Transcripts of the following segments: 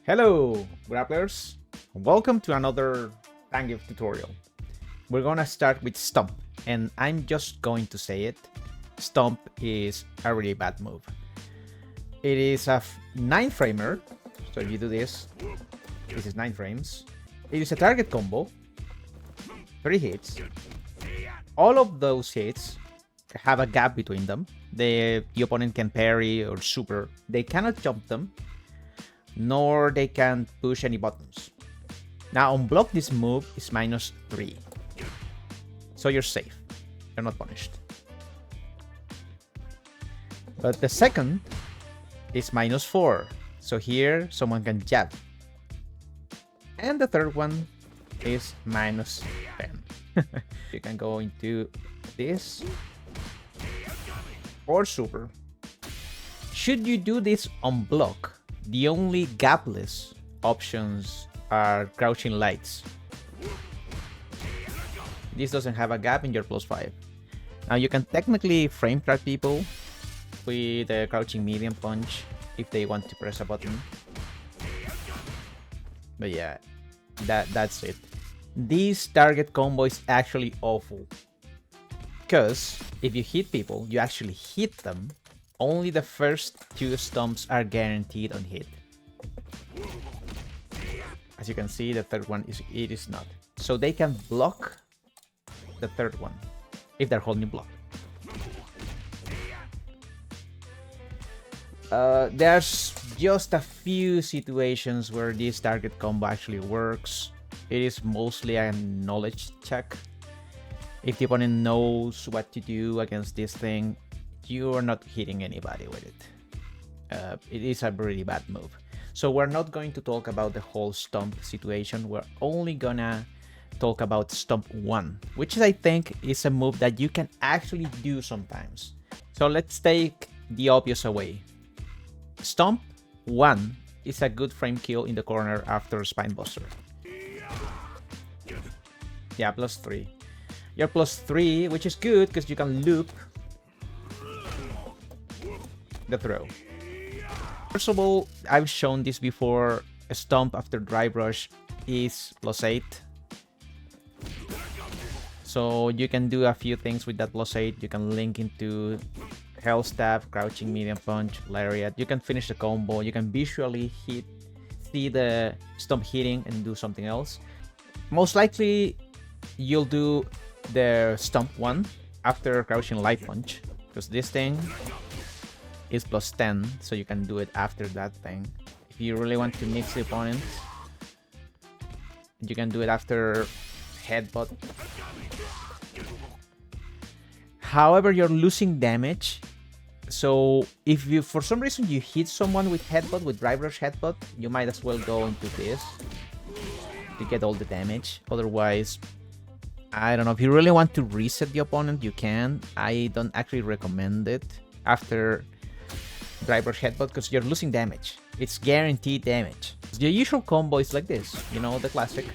Hello, grapplers! Welcome to another Zangief tutorial. We're gonna start with Stomp, and I'm just going to say it. Stomp is a really bad move. It is a 9-framer, so if you do this is 9 frames. It is a target combo, 3 hits. All of those hits have a gap between them. The opponent can parry or super. They cannot jump them, nor they can push any buttons. Now on block, this move is -3. So you're safe. You're not punished. But the second is -4. So here someone can jab. And the third one is -10. You can go into this or super. Should you do this on block, the only gapless options are crouching lights. This doesn't have a gap in your +5. Now you can technically frame trap people with a crouching medium punch if they want to press a button. But yeah, that's it. This target combo is actually awful, because if you hit people, you actually hit them. Only the first 2 stomps are guaranteed on hit. As you can see, the third one is not. So they can block the third one if they're holding block. There's just a few situations where this target combo actually works. It is mostly a knowledge check. If the opponent knows what to do against this thing, you are not hitting anybody with it. It is a really bad move. So we're not going to talk about the whole Stomp situation. We're only gonna talk about Stomp 1, which I think is a move that you can actually do sometimes. So let's take the obvious away. Stomp 1 is a good frame kill in the corner after Spinebuster. Yeah, +3. You're +3, which is good because you can loop the throw. First of all, I've shown this before. A Stomp after Dry Brush is +8. So you can do a few things with that +8. You can link into Hell Stab, Crouching Medium Punch, Lariat. You can finish the combo. You can visually see the Stomp hitting and do something else. Most likely, you'll do the Stomp 1 after Crouching Light Punch, because this thing is +10, so you can do it after that thing. If you really want to mix the opponent, you can do it after Headbutt. However, you're losing damage, so if you for some reason you hit someone with Headbutt, with Dry Brush Headbutt, you might as well go into this to get all the damage. Otherwise, I don't know, if you really want to reset the opponent, you can. I don't actually recommend it after Dry Brush Headbutt, because you're losing damage. It's guaranteed damage. The usual combo is like this, you know, the classic.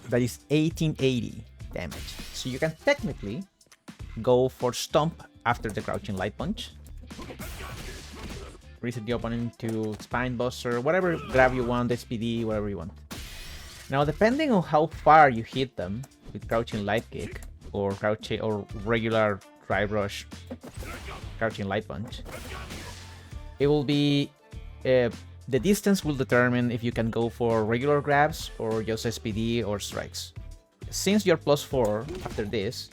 That is 1880 damage. So you can technically go for Stomp after the Crouching Light Punch. Reset the opponent to Spinebuster, whatever grab you want, SPD, whatever you want. Now, depending on how far you hit them with Crouching Light Kick or Crouching or regular Dry Brush, Crouching Light Punch, it will be the distance will determine if you can go for regular grabs or just SPD or strikes. Since you're +4 after this,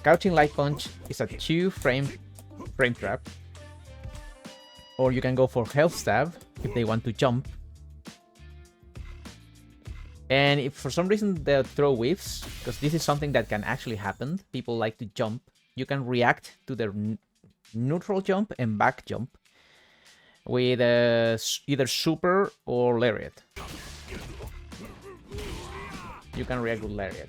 Crouching Light Punch is a 2-frame trap, or you can go for Health Stab if they want to jump. And if for some reason the throw whiffs, because this is something that can actually happen, people like to jump, you can react to their neutral jump and back jump with either super or lariat. You can react with lariat.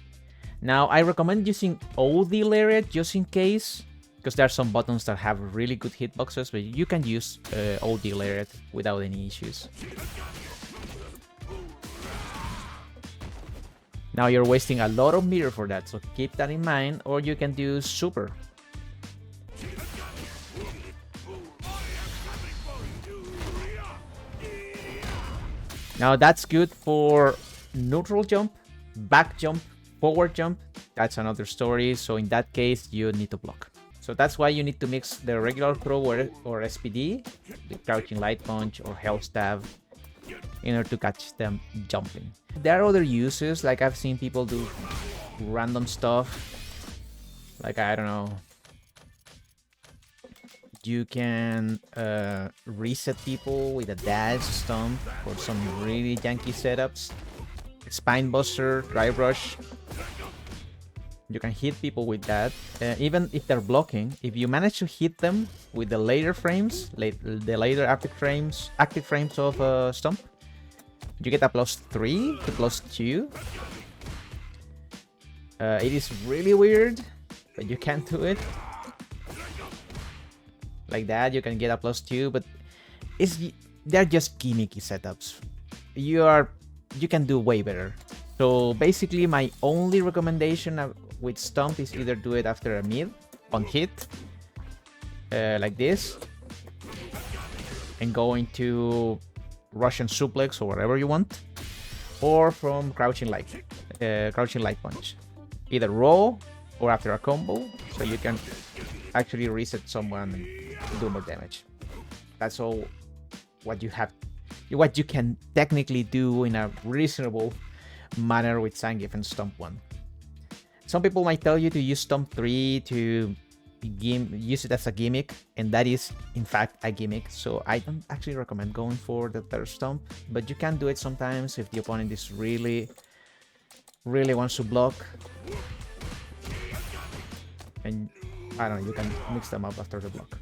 Now, I recommend using OD lariat just in case, because there are some buttons that have really good hitboxes, but you can use OD lariat without any issues. Now you're wasting a lot of meter for that, so keep that in mind, or you can do super. Now that's good for neutral jump, back jump, forward jump. That's another story. So in that case, you need to block. So that's why you need to mix the regular throw or SPD, the crouching light punch or hell stab, in order to catch them jumping. There are other uses, like I've seen people do random stuff. Like, I don't know, you can reset people with a dash stomp for some really janky setups. Spine buster, dry brush. You can hit people with that. Even if they're blocking, if you manage to hit them with the later frames, the later active frames of Stomp, you get a +3 to +2. It is really weird, but you can do it. Like that, you can get a +2, but they're just gimmicky setups. You can do way better. So basically, my only recommendation with Stomp is either do it after a mid on hit, like this, and go into Russian suplex or whatever you want, or from crouching light punch, either raw or after a combo, so you can actually reset someone and do more damage. That's all what you can technically do in a reasonable manner with Zangief and Stomp 1. Some people might tell you to use Stomp 3 to use it as a gimmick, and that is in fact a gimmick, so I don't actually recommend going for the third Stomp, but you can do it sometimes if the opponent is really wants to block, and I don't know, you can mix them up after the block.